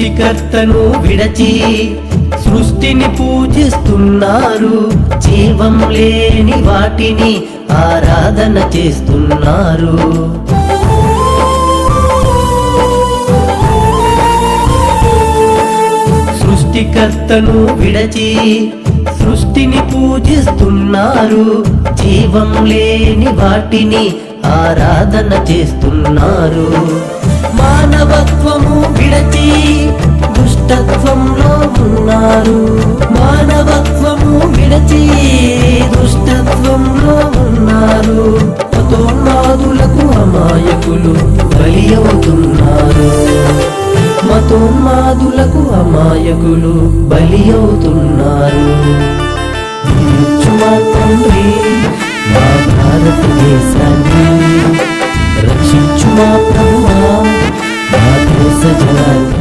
సృష్టికర్తను విడచి సృష్టిని పూజిస్తున్నారు, జీవం లేని వాటిని ఆరాధన చేస్తున్నారు. సృష్టికర్తను విడచి సృష్టిని పూజిస్తున్నారు, జీవం లేని వాటిని ఆరాధన చేస్తున్నారు. మానవత్వము విడచి దుష్టత్వంలో ఉన్నారు, మానవత్వము విడచి దుష్టత్వంలో ఉన్నారు. మతోన్మాదులకు అమాయకులు బలి అవుతున్నారు, మతోన్మాదులకు అమాయకులు బలి అవుతున్నారు. మా తండ్రి మా భారతదేశాన్ని రక్షించు మా ప్రభువా, మా దేశ జనాన్ని